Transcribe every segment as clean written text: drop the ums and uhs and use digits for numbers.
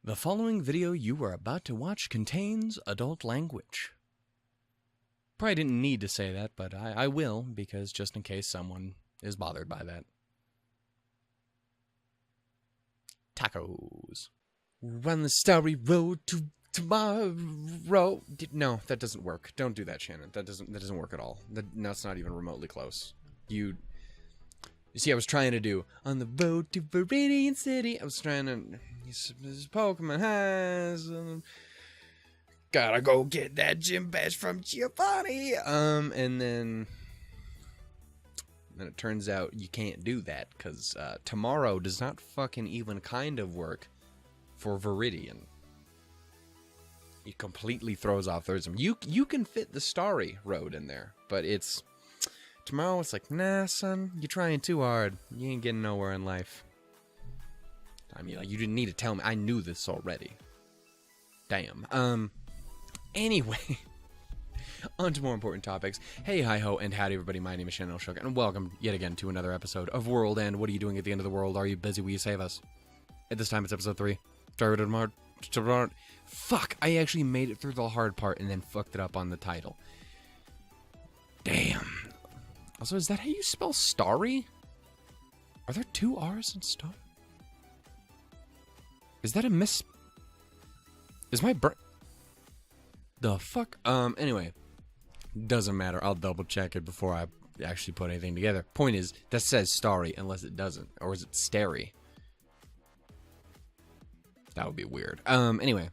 The following video you are about to watch contains adult language. Probably didn't need to say that, but I will, because just in case someone is bothered by that. Tacos. Run the Starry Road to tomorrow. No, that doesn't work. Don't do that, Shannon. That doesn't work at all. That's not even remotely close. You see, I was trying to do on the road to Viridian City. I was trying to. This Pokemon has. Gotta go get that gym badge from Giovanni. And then it turns out you can't do that because tomorrow does not fucking even kind of work for Viridian. It completely throws off the rhythm. You can fit the Starry Road in there, but it's tomorrow. It's like, nah, son, you're trying too hard. You ain't getting nowhere in life. I mean, like, you didn't need to tell me. I knew this already. Damn. Anyway, on to more important topics. Hey, hi-ho, and howdy, everybody. My name is Shannon SukaSuka, and welcome yet again to another episode of WorldEnd. What are you doing at the end of the world? Are you busy? Will you save us? At this time, it's episode 3. Starry Road. Fuck, I actually made it through the hard part and then fucked it up on the title. Damn. Also, is that how you spell starry? Are there 2 R's in star? Is that a miss? Is my the fuck? Anyway. Doesn't matter. I'll double check it before I actually put anything together. Point is, that says starry unless it doesn't. Or is it starry? That would be weird. Anyway.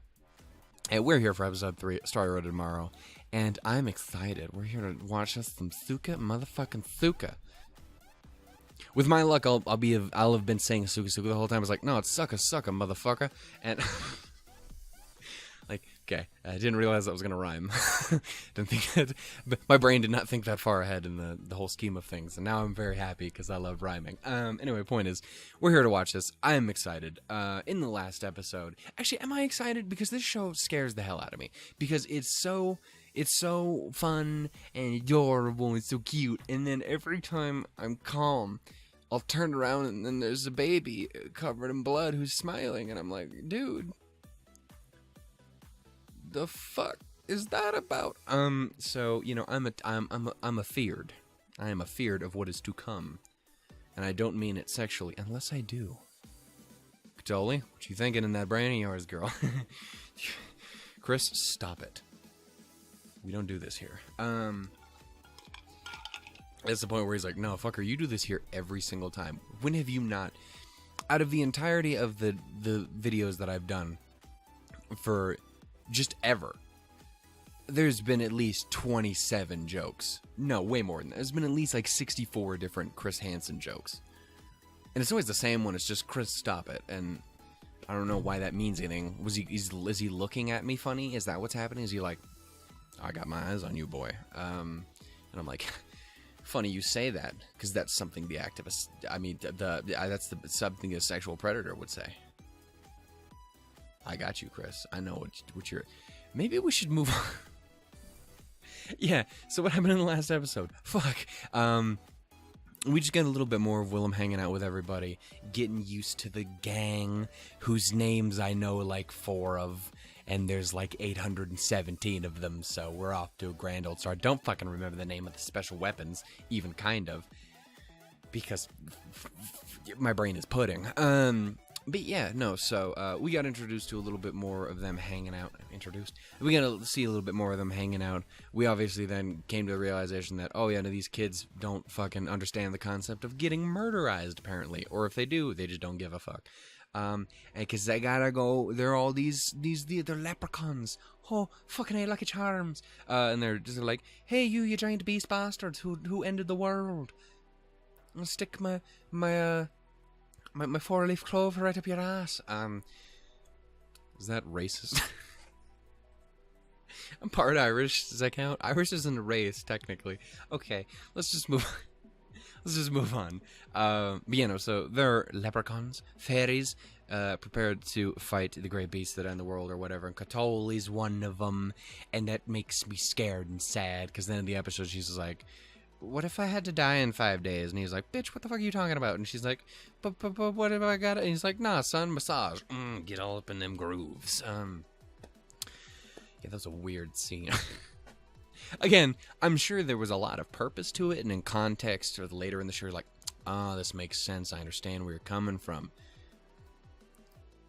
Hey, we're here for episode 3, Starry Road tomorrow. And I'm excited. We're here to watch us some motherfucking Suka. With my luck, I'll have been saying SukaSuka the whole time. I was like, no, it's SukaSuka, motherfucker. And like, okay, I didn't realize that was gonna rhyme. Didn't think that, but my brain did not think that far ahead in the whole scheme of things. And now I'm very happy because I love rhyming. Anyway, point is, we're here to watch this. I'm excited. In the last episode, actually, am I excited? Because this show scares the hell out of me because it's so fun and adorable and so cute. And then every time I'm calm, I'll turn around and then there's a baby covered in blood who's smiling, and I'm like, dude, the fuck is that about? So you know, I'm afeared. I am afeared of what is to come, and I don't mean it sexually, unless I do. Katoli, what you thinking in that brain of yours, girl? Chris, stop it. We don't do this here. That's the point where he's like, no, fucker, you do this here every single time. When have you not? Out of the entirety of the videos that I've done for just ever, there's been at least 27 jokes. No, way more than that. There's been at least like 64 different Chris Hansen jokes. And it's always the same one. It's just, Chris, stop it. And I don't know why that means anything. Is he looking at me funny? Is that what's happening? Is he like, I got my eyes on you, boy. And I'm like, funny you say that, because that's something the activist, I mean, that's something a sexual predator would say. I got you, Chris. I know what you're. Maybe we should move on. Yeah. So what happened in the last episode? Fuck. We just got a little bit more of Willem hanging out with everybody, getting used to the gang, whose names I know like 4 of. And there's like 817 of them, so we're off to a grand old start. Don't fucking remember the name of the special weapons, even kind of, because my brain is pudding. But yeah, no, so we got introduced to a little bit more of them hanging out. We got to see a little bit more of them hanging out. We obviously then came to the realization that, oh yeah, no, these kids don't fucking understand the concept of getting murderized, apparently. Or if they do, they just don't give a fuck. Because they gotta go, they're all they're leprechauns. Oh, fucking hey, Lucky Charms. And they're just like, hey, you giant beast bastards who ended the world. I'll stick my 4-leaf clover right up your ass. Is that racist? I'm part Irish. Does that count? Irish isn't a race, technically. Okay, let's just move on. But you know, so they're leprechauns, fairies, prepared to fight the great beasts that end the world or whatever. And Katoli's one of them, and that makes me scared and sad, because then in the episode she's just like, what if I had to die in 5 days? And he's like, bitch, what the fuck are you talking about? And she's like, but what if I got it? And he's like, nah, son, massage. Get all up in them grooves. Yeah, that was a weird scene. Again, I'm sure there was a lot of purpose to it, and in context, or later in the show, like, this makes sense. I understand where you're coming from.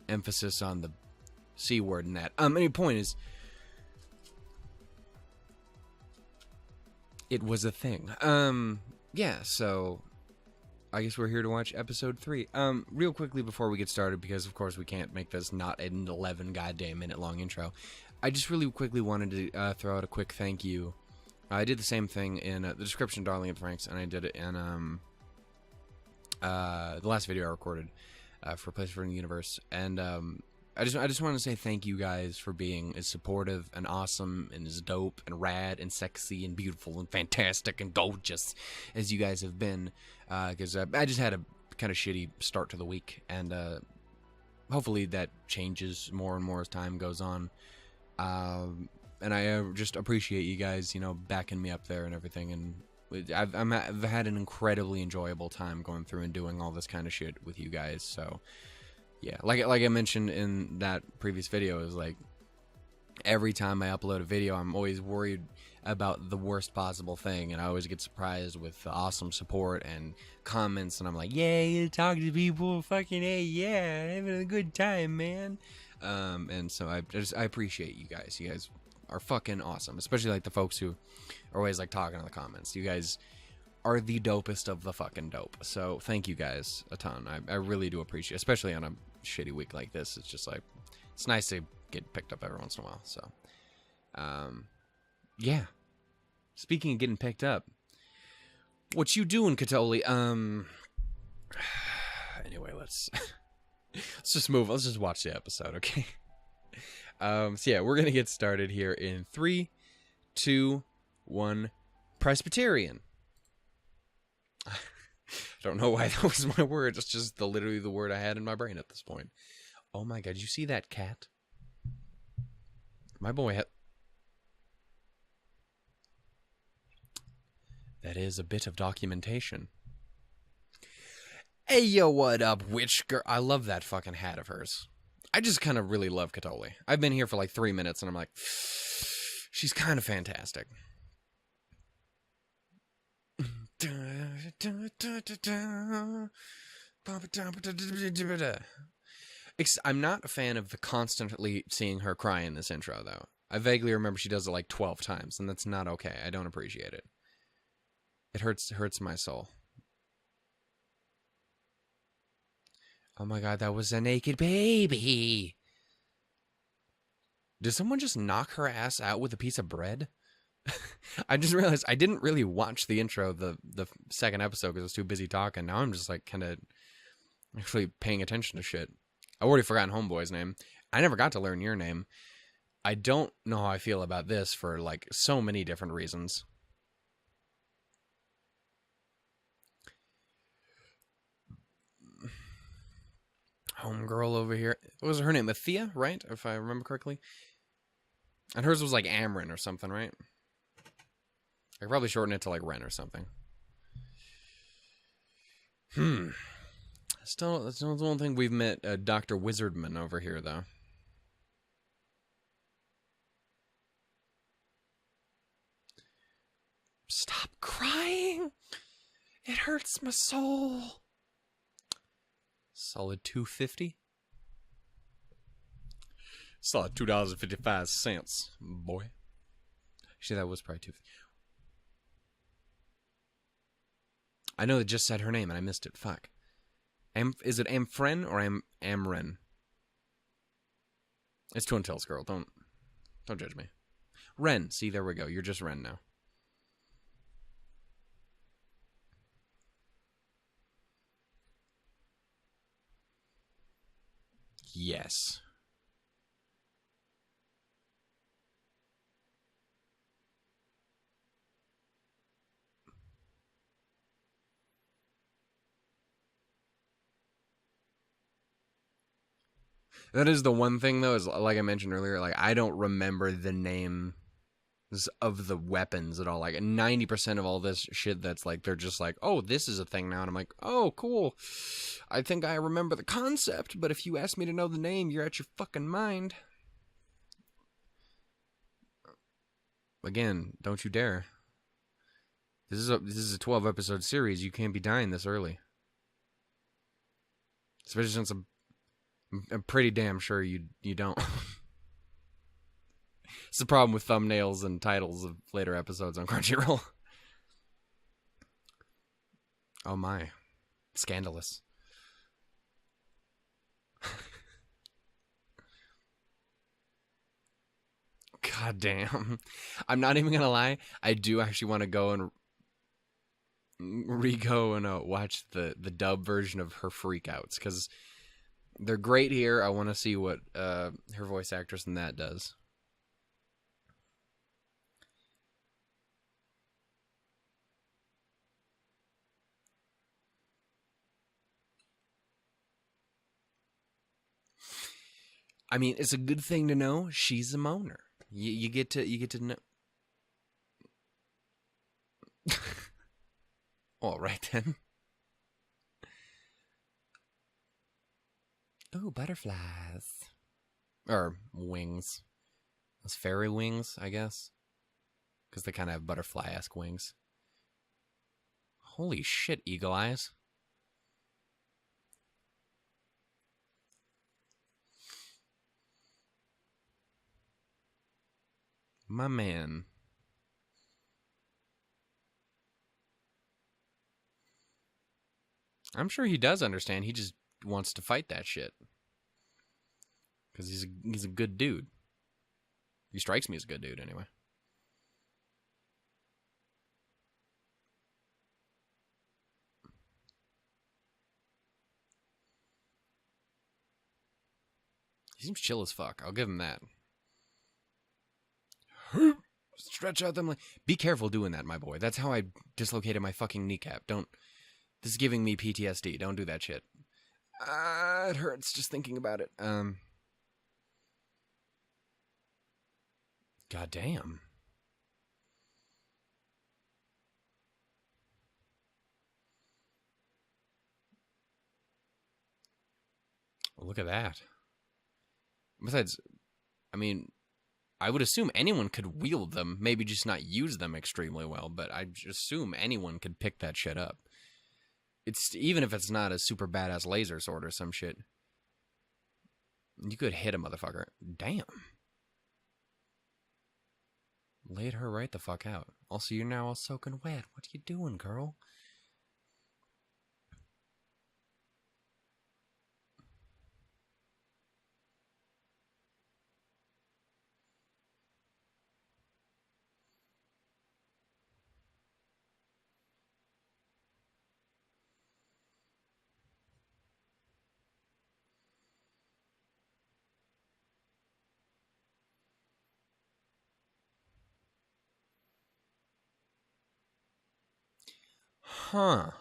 Emphasis on the C word in that. Any point is, it was a thing. Yeah, so I guess we're here to watch episode 3. Real quickly before we get started, because of course we can't make this not an 11 goddamn minute long intro. I just really quickly wanted to throw out a quick thank you. I did the same thing in the description, Darling and Franks, and I did it in the last video I recorded for Place for the Universe. And I just want to say thank you guys for being as supportive and awesome and as dope and rad and sexy and beautiful and fantastic and gorgeous as you guys have been. Because I just had a kind of shitty start to the week, and hopefully that changes more and more as time goes on. And I just appreciate you guys, you know, backing me up there and everything. And I've had an incredibly enjoyable time going through and doing all this kind of shit with you guys. So yeah, like I mentioned in that previous video, is like every time I upload a video, I'm always worried about the worst possible thing, and I always get surprised with awesome support and comments, and I'm like, yeah, talking to people, fucking hey, yeah, having a good time, man. And so I appreciate you guys. You guys are fucking awesome, especially like the folks who are always like talking in the comments. You guys are the dopest of the fucking dope. So thank you guys a ton. I really do appreciate it, especially on a shitty week like this. It's just like, it's nice to get picked up every once in a while. So yeah, speaking of getting picked up, what you doing, Katoli? Anyway, let's just move. Let's just watch the episode, okay? So yeah, we're gonna get started here in 3, 2, 1. Presbyterian. I don't know why that was my word. It's just literally the word I had in my brain at this point. Oh my god, did you see that cat? My boy had... That is a bit of documentation. Hey, yo, what up, witch girl? I love that fucking hat of hers. I just kind of really love Katoli. I've been here for like 3 minutes, and I'm like, she's kind of fantastic. I'm not a fan of constantly seeing her cry in this intro, though. I vaguely remember she does it like 12 times, and that's not okay. I don't appreciate it. It hurts my soul. Oh my god, that was a naked baby. Did someone just knock her ass out with a piece of bread? I just realized I didn't really watch the intro of the second episode because I was too busy talking. Now I'm just like kind of actually paying attention to shit. I've already forgotten Homeboy's name. I never got to learn your name. I don't know how I feel about this for like so many different reasons. Homegirl over here. What was her name? Athea, right? If I remember correctly. And hers was like Amren or something, right? I could probably shorten it to like Ren or something. Still, that's the one thing we've met Dr. Wizardman over here, though. Stop crying! It hurts my soul. Solid $2.50. Solid $2.55, boy. Actually, that was probably $2.50. I know it just said her name and I missed it. Fuck. Is it Amfren or Amren? It's Twin Tails, girl. Don't judge me. Ren. See, there we go. You're just Ren now. Yes. That is the one thing, though, is like I mentioned earlier, like I don't remember the name of the weapons and all. Like 90% of all this shit that's like, they're just like, oh, this is a thing now. And I'm like, oh, cool. I think I remember the concept, but if you ask me to know the name, you're out your fucking mind. Again, don't you dare. This is a 12 episode series. You can't be dying this early. Especially since I'm pretty damn sure you don't. It's the problem with thumbnails and titles of later episodes on Crunchyroll. Oh my. Scandalous. God damn. I'm not even gonna lie. I do actually want to go and re-go and watch the dub version of her freakouts, because they're great here. I want to see what her voice actress in that does. I mean, it's a good thing to know she's a moaner. You get to know. All right then. Oh, butterflies. Or wings. Those fairy wings, I guess. Because they kind of have butterfly-esque wings. Holy shit, eagle eyes. My man. I'm sure he does understand. He just wants to fight that shit. Because he's a good dude. He strikes me as a good dude, anyway. He seems chill as fuck. I'll give him that. Stretch out them. Be careful doing that, my boy. That's how I dislocated my fucking kneecap. Don't. This is giving me PTSD. Don't do that shit. It hurts just thinking about it. God damn. Look at that. Besides, I mean, I would assume anyone could wield them, maybe just not use them extremely well, but I assume anyone could pick that shit up. It's even if it's not a super badass laser sword or some shit. You could hit a motherfucker. Damn. Laid her right the fuck out. Also, you're now all soaking wet. What are you doing, girl? Huh.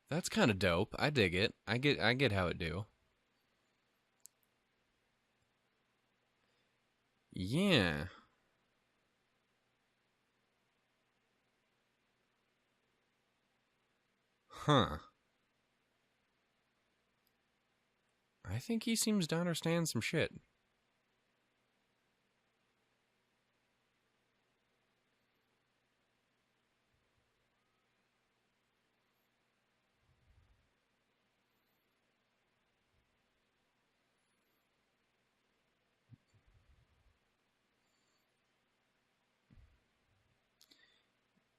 That's kind of dope. I dig it. I get how it do. Yeah. Huh. I think he seems to understand some shit.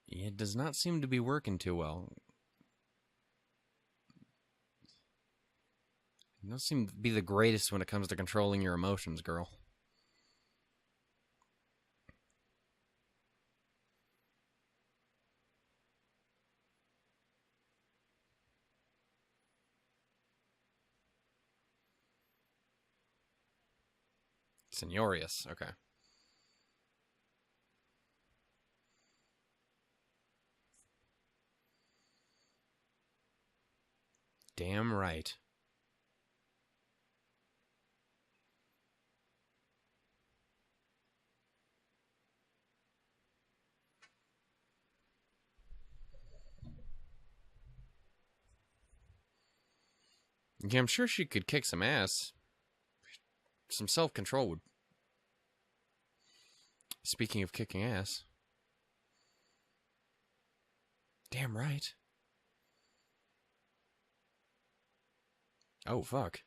It does not seem to be working too well. You don't seem to be the greatest when it comes to controlling your emotions, girl. Seniorious. Okay. Damn right. Yeah, I'm sure she could kick some ass. Some self-control would... Speaking of kicking ass. Damn right. Oh, fuck.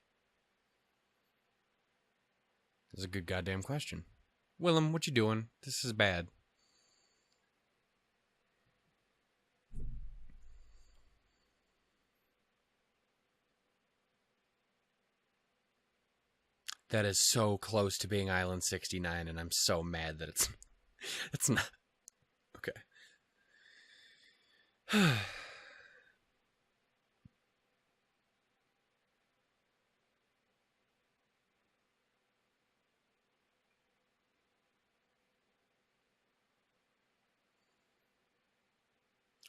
That's a good goddamn question. Willem, what you doing? This is bad. That is so close to being Island 69, and I'm so mad that it's... It's not... Okay.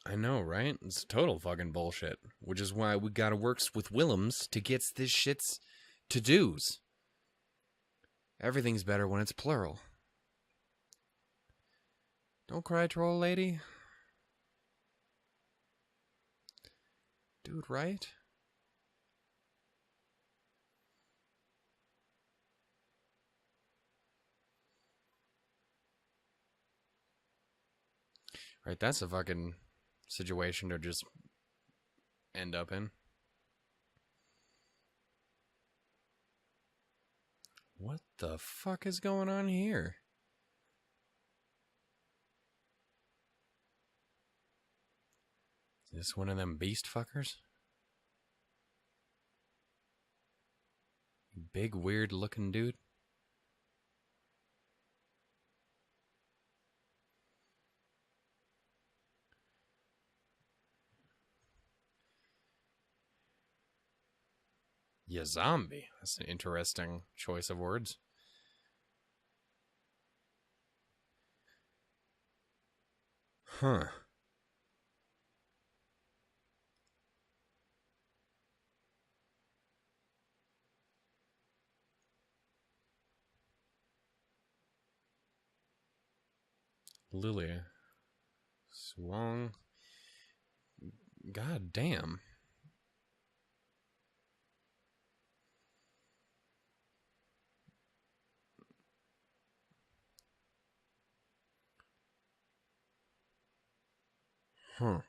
I know, right? It's total fucking bullshit. Which is why we gotta work with Willems to get this shit's to-dos. Everything's better when it's plural. Don't cry, troll lady. Dude, right? Right, that's a fucking situation to just end up in. What the fuck is going on here? Is this one of them beast fuckers? Big, weird looking dude? Yeah, zombie. That's an interesting choice of words. Huh. Lilia. Swung. God damn. Huh.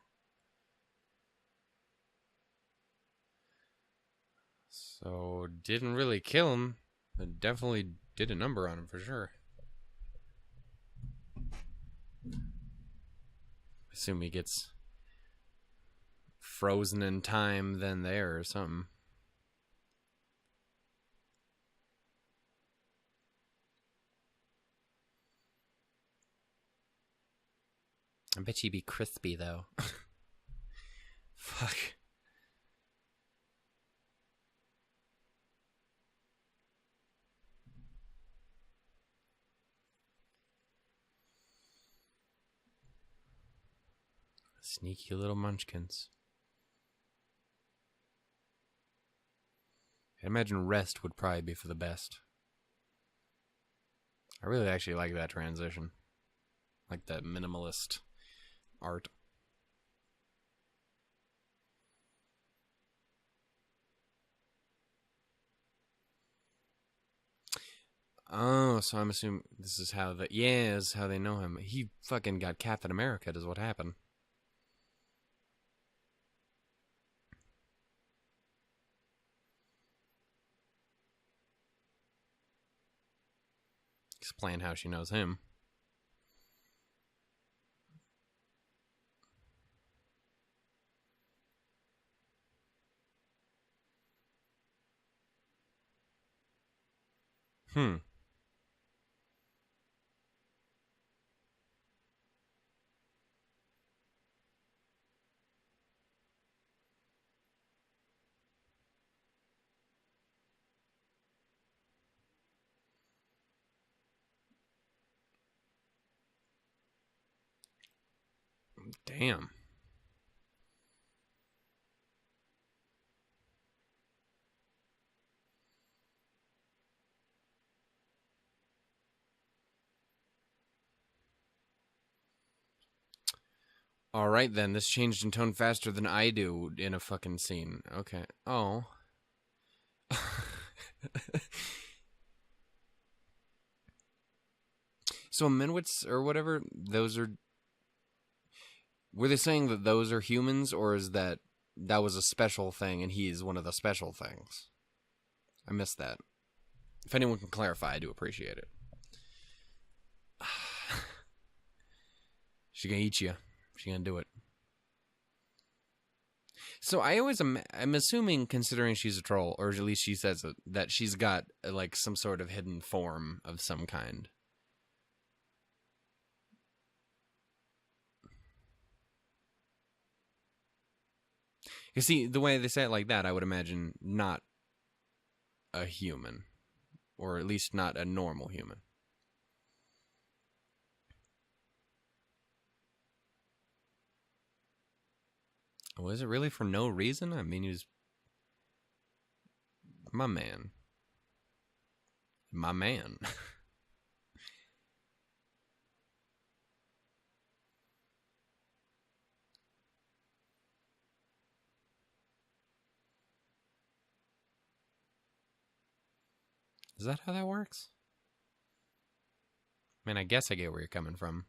So, didn't really kill him, but definitely did a number on him for sure. Assume he gets frozen in time then there or something. I bet you'd be crispy, though. Fuck. Sneaky little munchkins. I imagine rest would probably be for the best. I really actually like that transition. Like that minimalist art. Oh, so I'm assuming this is how the... Yeah, this is how they know him. He fucking got Captain America, is what happened. Explain how she knows him. Hmm. Damn. Alright then, this changed in tone faster than I do in a fucking scene. Okay. Oh. So Minwits or whatever, those are... Were they saying that those are humans, or is that was a special thing and he is one of the special things? I missed that. If anyone can clarify, I do appreciate it. She's gonna eat you. She's gonna do it. So I'm assuming, considering she's a troll, or at least she says it, that she's got like some sort of hidden form of some kind. You see, the way they say it like that, I would imagine not a human, or at least not a normal human. Was it really for no reason? I mean, he was my man. My man. Is that how that works? I mean, I guess I get where you're coming from.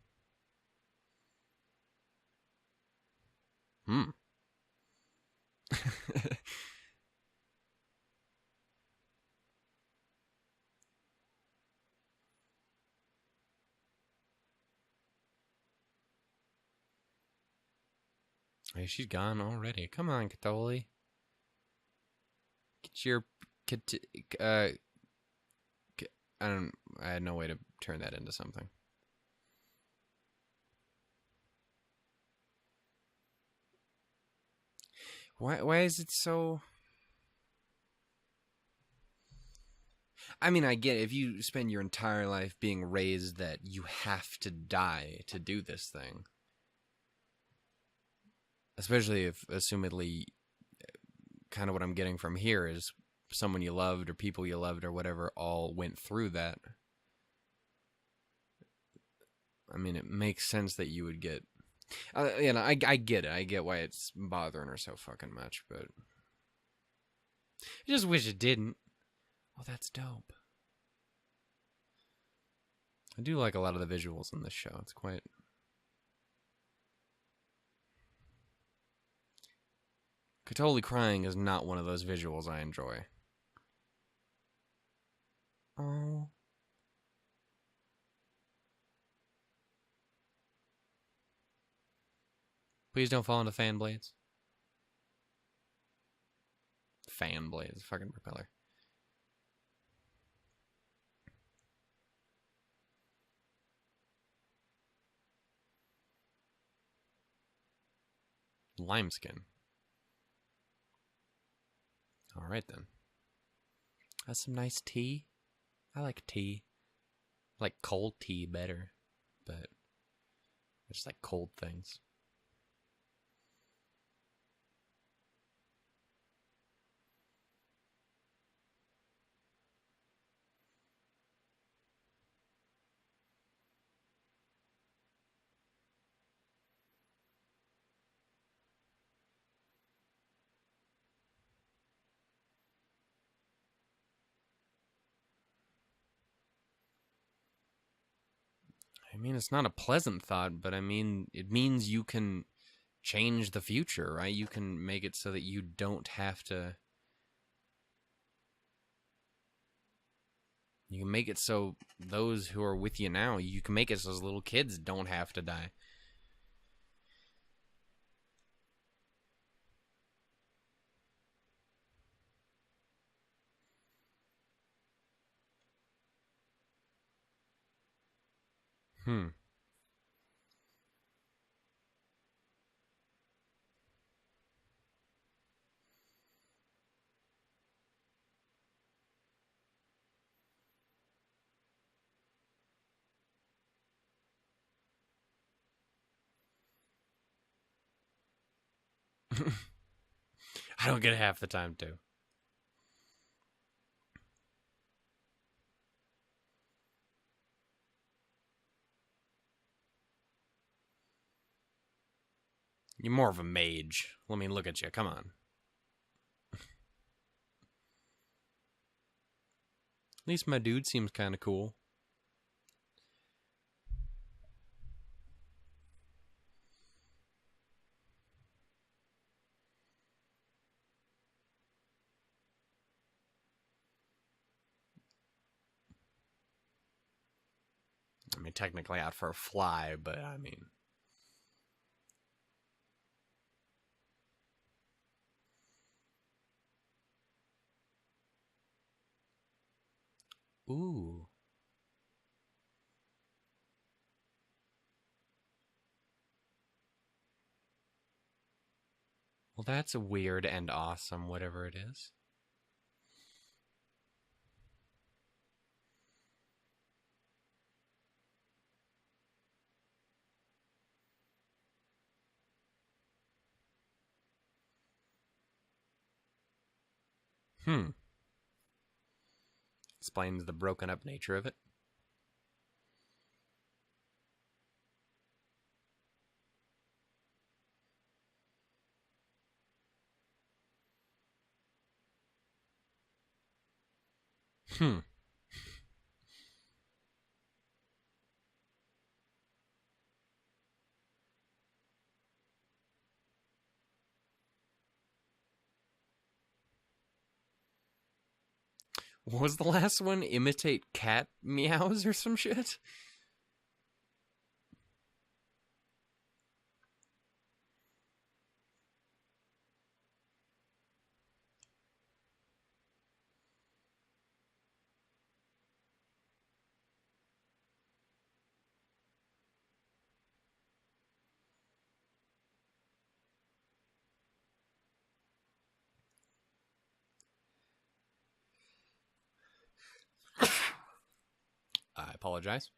Hey, she's gone already. Come on, Katoli. Get your... I had no way to turn that into something. Why is it so... I mean, I get it. If you spend your entire life being raised that you have to die to do this thing. Especially if, assumedly, kind of what I'm getting from here is someone you loved or people you loved or whatever all went through that. I mean, it makes sense that you would get... you know, I get it. I get why it's bothering her so fucking much, but... I just wish it didn't. Oh, that's dope. I do like a lot of the visuals in this show. It's quite... Katoli crying is not one of those visuals I enjoy. Oh. Please don't fall into fan blades. Fan blades. Fucking propeller. Limeskin. Alright then. That's some nice tea. I like tea. I like cold tea better. But I just like cold things. I mean, it's not a pleasant thought, but I mean, it means you can change the future, right? You can make it so that you don't have to... You can make it so those who are with you now, you can make it so those little kids don't have to die. I don't get half the time, too. You're more of a mage. Let me look at you. Come on. At least my dude seems kind of cool. I mean, technically out for a fly, but I mean... Ooh. Well, that's weird and awesome, whatever it is. Explains the broken up nature of it. What was the last one? Imitate cat meows or some shit? I apologize.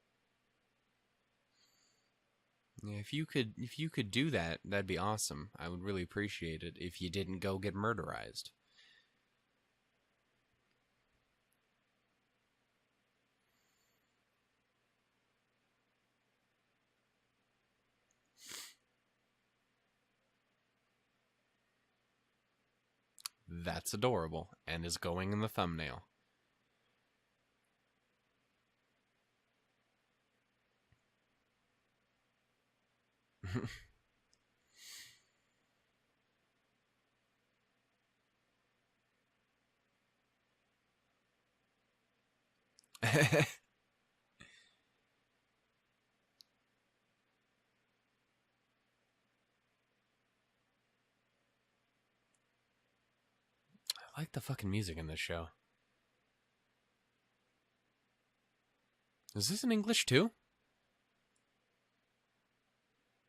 Yeah, if you could do that, that'd be awesome. I would really appreciate it if you didn't go get murderized. That's adorable and is going in the thumbnail. I like the fucking music in this show. Is this in English too?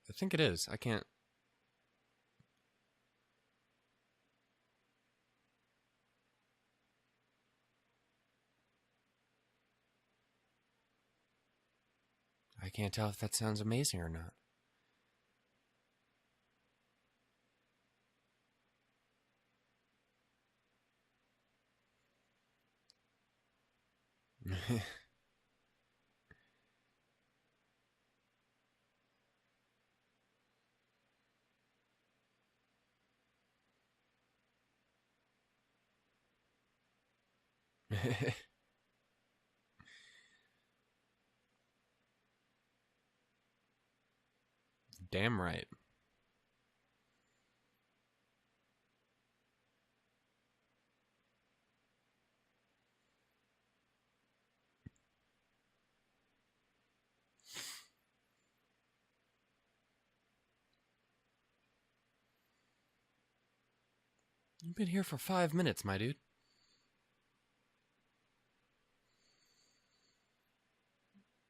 I think it is. I can't... I can't tell if that sounds amazing or not. Damn right. You've been here for 5 minutes, my dude.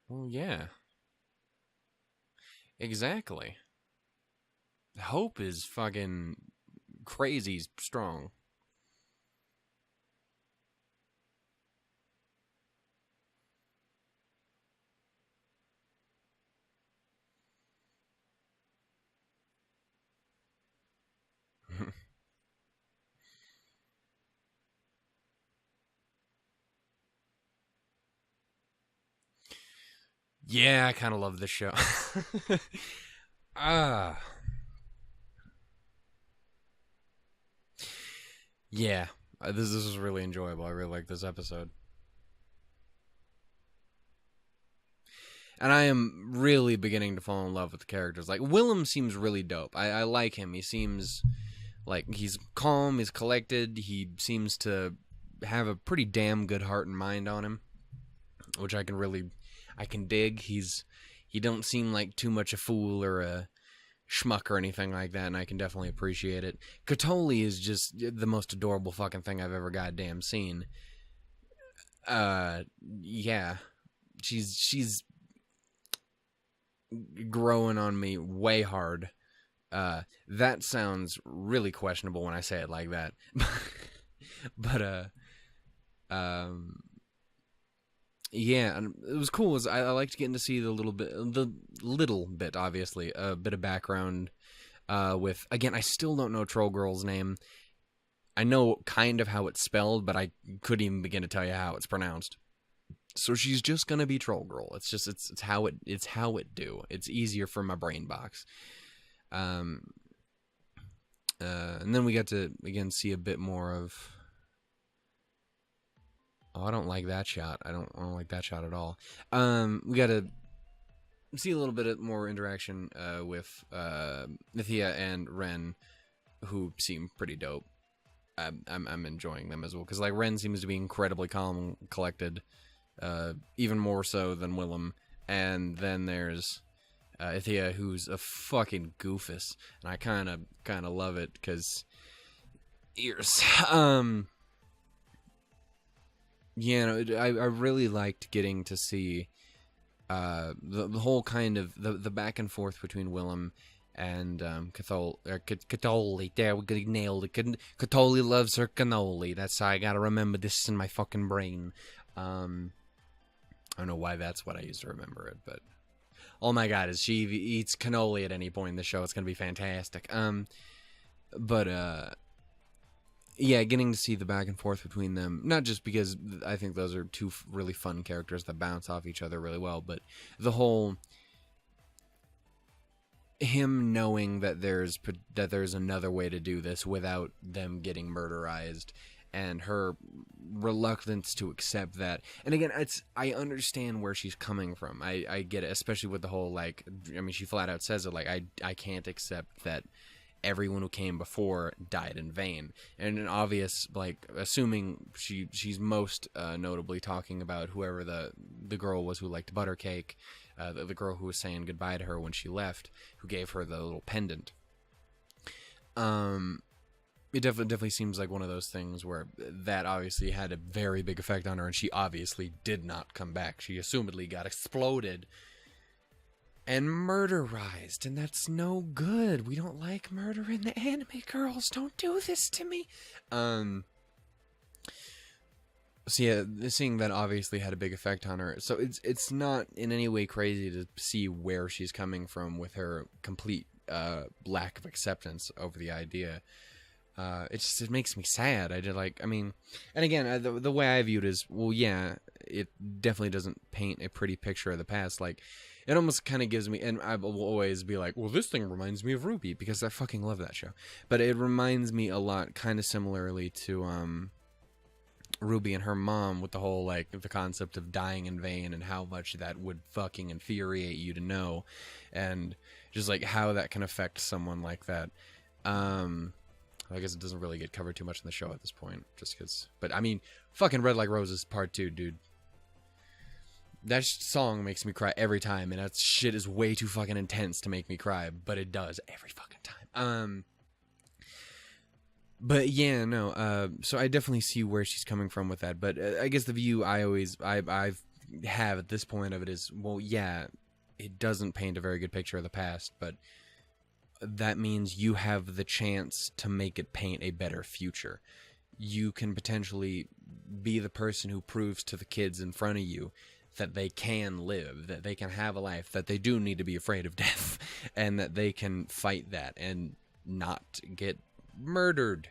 Well, yeah. Exactly. Hope is fucking crazy strong. Yeah, I kind of love this show. Ah. Yeah, this was really enjoyable. I really like this episode. And I am really beginning to fall in love with the characters. Like, Willem seems really dope. I like him. He seems like he's calm, he's collected, he seems to have a pretty damn good heart and mind on him, which I can dig. He don't seem like too much a fool or a schmuck or anything like that, and I can definitely appreciate it. Katoli is just the most adorable fucking thing I've ever goddamn seen. Yeah. She's growing on me way hard. That sounds really questionable when I say it like that. But, yeah, and it was cool. I liked getting to see the little bit, obviously, a bit of background, with, again, I still don't know Troll Girl's name. I know kind of how it's spelled, but I couldn't even begin to tell you how it's pronounced. So she's just gonna be Troll Girl. It's just, it's how it do. It's easier for my brain box. And then we got to, again, see a bit more of... Oh, I don't like that shot. I don't like that shot at all. We got to see a little bit more interaction with Nithya and Ren, who seem pretty dope. I'm enjoying them as well, because like Ren seems to be incredibly calm and collected, even more so than Willem. And then there's Nithya, who's a fucking goofus, and I kind of love it because ears. Yeah, no, I really liked getting to see the whole kind of the back and forth between Willem and Katoli. There, we nailed it. Katoli loves her cannoli. That's how I gotta remember this in my fucking brain. I don't know why that's what I used to remember it, but oh my god, if she eats cannoli at any point in the show, it's gonna be fantastic. Yeah, getting to see the back and forth between them, not just because I think those are two really fun characters that bounce off each other really well, but the whole him knowing that there's another way to do this without them getting murderized, and her reluctance to accept that. And again, I understand where she's coming from. I get it, especially with the whole, like, I mean, she flat out says it, like, I can't accept that everyone who came before died in vain. And an obvious, like, assuming she's most notably talking about whoever the girl was who liked butter cake, the girl who was saying goodbye to her when she left, who gave her the little pendant. It definitely seems like one of those things where that obviously had a very big effect on her, and she obviously did not come back. She assumedly got exploded and murderized, and that's no good. We don't like murder in the anime, girls. Don't do this to me. So yeah, seeing that obviously had a big effect on her. So it's not in any way crazy to see where she's coming from with her complete lack of acceptance over the idea. It makes me sad. I mean, and again, the way I view it is, well, yeah, it definitely doesn't paint a pretty picture of the past. Like, it almost kind of gives me, and I will always be like, well, this thing reminds me of Ruby, because I fucking love that show. But it reminds me a lot, kind of similarly to Ruby and her mom, with the whole, like, the concept of dying in vain and how much that would fucking infuriate you to know, and just like how that can affect someone like that. I guess it doesn't really get covered too much in the show at this point, just because. But I mean, fucking Red Like Roses Part 2, dude. That song makes me cry every time, and that shit is way too fucking intense to make me cry, but it does every fucking time. But yeah, no. So I definitely see where she's coming from with that. But I guess the view I have at this point of it is, well, yeah, it doesn't paint a very good picture of the past, but that means you have the chance to make it paint a better future. You can potentially be the person who proves to the kids in front of you that they can live, that they can have a life, that they do need to be afraid of death, and that they can fight that and not get murdered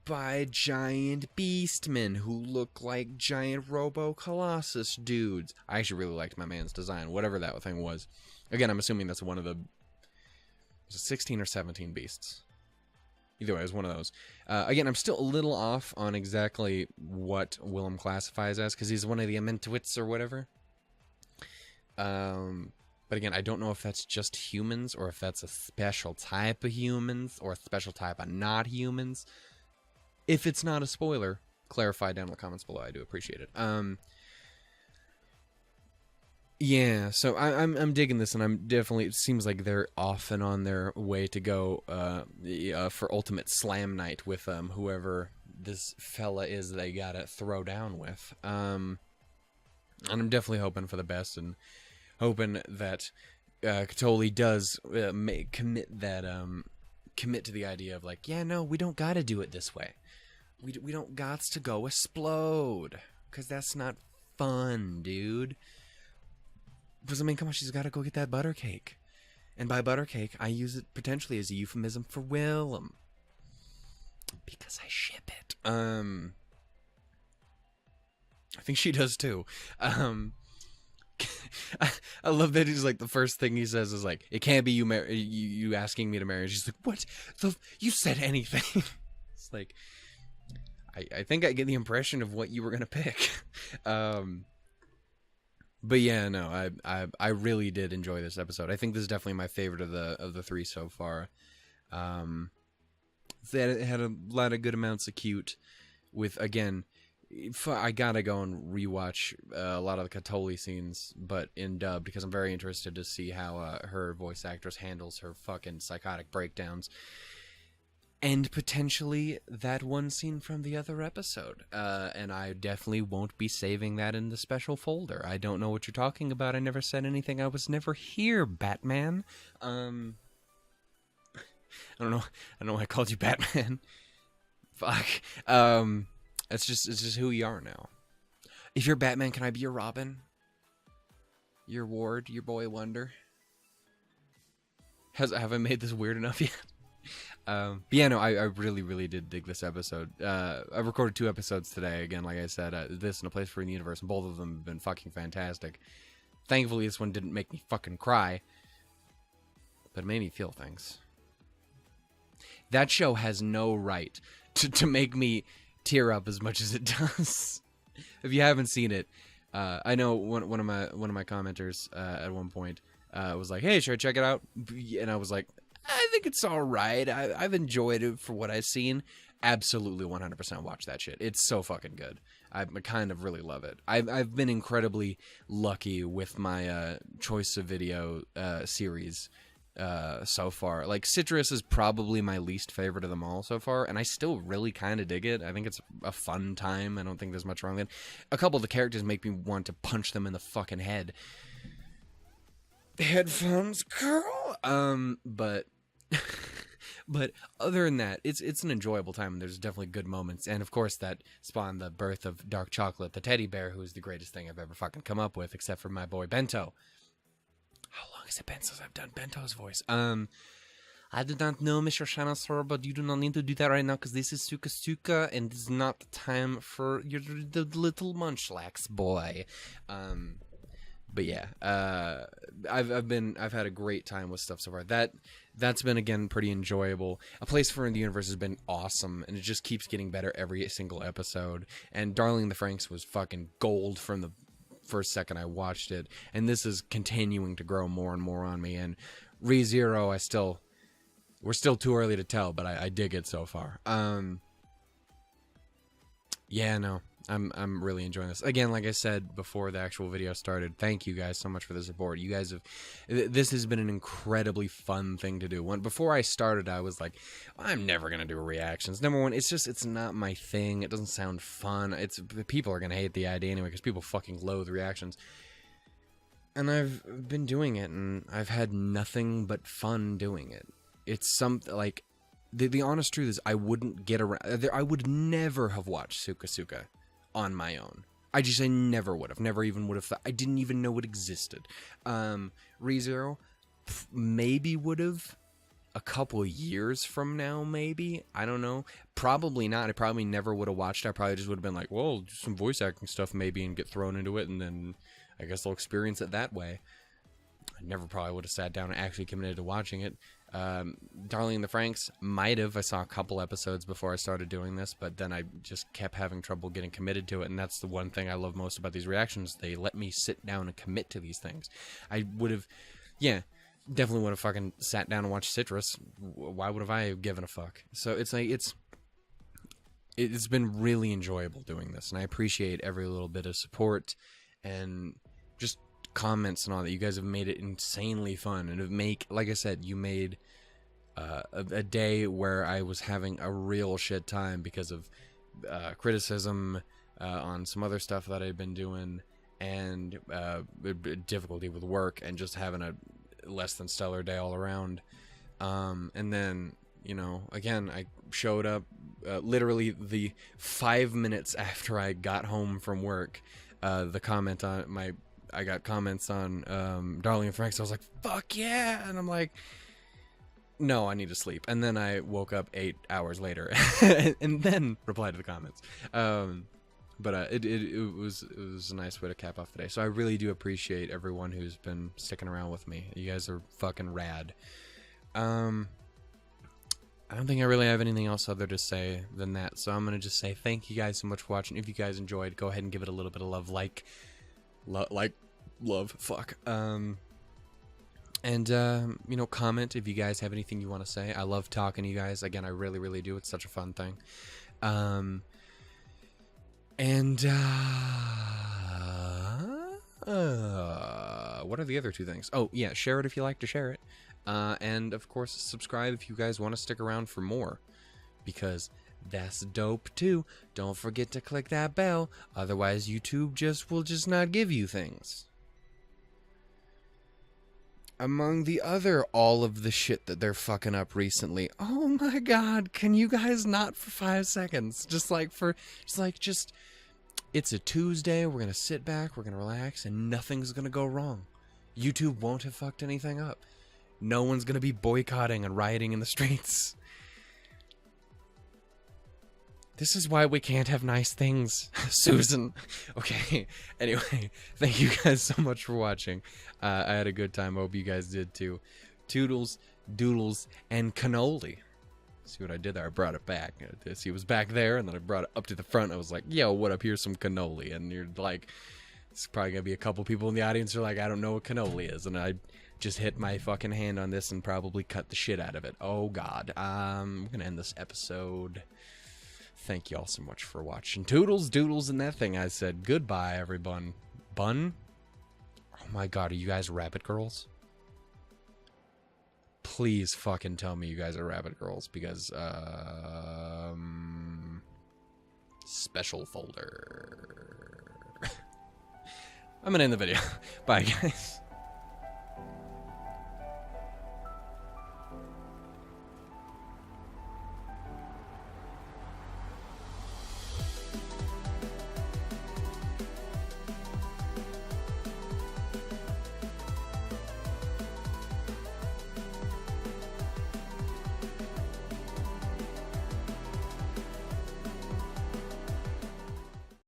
by giant beastmen who look like giant Robo-Colossus dudes. I actually really liked my man's design, whatever that thing was. Again, I'm assuming that's one of the 16 or 17 beasts. Either way, it was one of those. Again, I'm still a little off on exactly what Willem classifies as, because he's one of the Amentuits or whatever. But again, I don't know if that's just humans or if that's a special type of humans or a special type of not humans. If it's not a spoiler, clarify down in the comments below. I do appreciate it. Yeah, so I'm digging this, and I'm definitely, it seems like they're off and on their way to go for ultimate slam night with whoever this fella is they gotta throw down with. And I'm definitely hoping for the best, and hoping that Katoli does commit to the idea of like, yeah, no, we don't gotta do it this way. We don't gots to go explode, because that's not fun, dude. Because, I mean, come on, she's got to go get that butter cake. And by butter cake, I use it potentially as a euphemism for Willem. Because I ship it. I think she does, too. I love that he's like, the first thing he says is like, it can't be you asking me to marry. She's like, what? You said anything. It's like, I think I get the impression of what you were going to pick. But yeah, no, I really did enjoy this episode. I think this is definitely my favorite of the three so far. It had a lot of good amounts of cute. With, again, I gotta go and rewatch a lot of the Katoli scenes, but in dub, because I'm very interested to see how her voice actress handles her fucking psychotic breakdowns. And potentially that one scene from the other episode. And I definitely won't be saving that in the special folder. I don't know what you're talking about. I never said anything. I was never here, Batman. I don't know why I called you Batman. Fuck. It's just who you are now. If you're Batman, can I be your Robin? Your Ward? Your Boy Wonder? Have I made this weird enough yet? But yeah, no, I really, really did dig this episode. I've recorded 2 episodes today, again, like I said, this and A Place for in the Universe, and both of them have been fucking fantastic. Thankfully, this one didn't make me fucking cry, but it made me feel things. That show has no right to make me tear up as much as it does. If you haven't seen it, I know one of my commenters at one point was like, hey, should I check it out? And I was like, I think it's all right. I've enjoyed it for what I've seen. Absolutely 100% watch that shit. It's so fucking good. I kind of really love it. I've been incredibly lucky with my choice of video series so far. Like, Citrus is probably my least favorite of them all so far, and I still really kind of dig it. I think it's a fun time. I don't think there's much wrong with it. A couple of the characters make me want to punch them in the fucking head. Headphones, girl. But other than that, it's an enjoyable time, and there's definitely good moments. And of course, that spawned the birth of Dark Chocolate, the teddy bear, who is the greatest thing I've ever fucking come up with, except for my boy Bento. How long has it been since I've done Bento's voice? I do not know, Mr. Shanasaur, but you do not need to do that right now, because this is SukaSuka, and this is not the time for the little munchlax boy. But yeah, I've had a great time with stuff so far. That's been, again, pretty enjoyable. A Place for in the Universe has been awesome, and it just keeps getting better every single episode. And Darling in the Franxx was fucking gold from the first second I watched it, and this is continuing to grow more and more on me. And ReZero, we're still too early to tell, but I dig it so far. Yeah, no, I'm really enjoying this. Again, like I said before the actual video started, thank you guys so much for the support. You guys this has been an incredibly fun thing to do. Before I started, I was like, I'm never gonna do reactions. Number one, it's not my thing. It doesn't sound fun. People are gonna hate the idea anyway, because people fucking loathe reactions. And I've been doing it, and I've had nothing but fun doing it. It's something like, the honest truth is, I wouldn't get around. I would never have watched SukaSuka on my own. I never would have. Never even would have thought. I didn't even know it existed. ReZero, maybe would have a couple years from now, maybe. I don't know. Probably not. I probably never would have watched it. I probably just would have been like, well, do some voice acting stuff maybe and get thrown into it, and then I guess I'll experience it that way. I never probably would have sat down and actually committed to watching it. Darling in the Franxx, might have. I saw a couple episodes before I started doing this, but then I just kept having trouble getting committed to it, and that's the one thing I love most about these reactions. They let me sit down and commit to these things. I would have, yeah, definitely would have fucking sat down and watched Citrus. Why would have I given a fuck? So it's like, it's been really enjoyable doing this, and I appreciate every little bit of support and just comments and all that. You guys have made it insanely fun, and like I said, you made a day where I was having a real shit time because of criticism on some other stuff that I'd been doing, and difficulty with work, and just having a less than stellar day all around. And then, you know, again, I showed up literally the 5 minutes after I got home from work. The comment on I got comments on Darling and Franxx. I was like, fuck yeah! And I'm like, no, I need to sleep. And then I woke up 8 hours later and then replied to the comments. But it was a nice way to cap off the day. So I really do appreciate everyone who's been sticking around with me. You guys are fucking rad. I don't think I really have anything else other to say than that. So I'm going to just say thank you guys so much for watching. If you guys enjoyed, go ahead and give it a little bit of love. Love, fuck. And you know, comment if you guys have anything you want to say. I love talking to you guys. Again, I really, really do. It's such a fun thing. What are the other two things? Oh, yeah, share it if you like to share it. And, of course, subscribe if you guys want to stick around for more. Because that's dope, too. Don't forget to click that bell. Otherwise, YouTube will just not give you things. Among the other all of the shit that they're fucking up recently. Oh my god, can you guys not for 5 seconds? It's a Tuesday, we're gonna sit back, we're gonna relax, and nothing's gonna go wrong. YouTube won't have fucked anything up. No one's gonna be boycotting and rioting in the streets. This is why we can't have nice things, Susan. Okay, anyway, thank you guys so much for watching. I had a good time. I hope you guys did too. Toodles, doodles, and cannoli. See what I did there? I brought it back. See, it was back there, and then I brought it up to the front. I was like, yo, what up? Here's some cannoli. And you're like, it's probably going to be a couple people in the audience who are like, I don't know what cannoli is. And I just hit my fucking hand on this and probably cut the shit out of it. Oh, God. I'm going to end this episode. Thank you all so much for watching. Toodles, doodles, and that thing. I said goodbye, everyone. Bun? Oh my god, are you guys rabbit girls? Please fucking tell me you guys are rabbit girls, because, special folder. I'm gonna end the video. Bye, guys.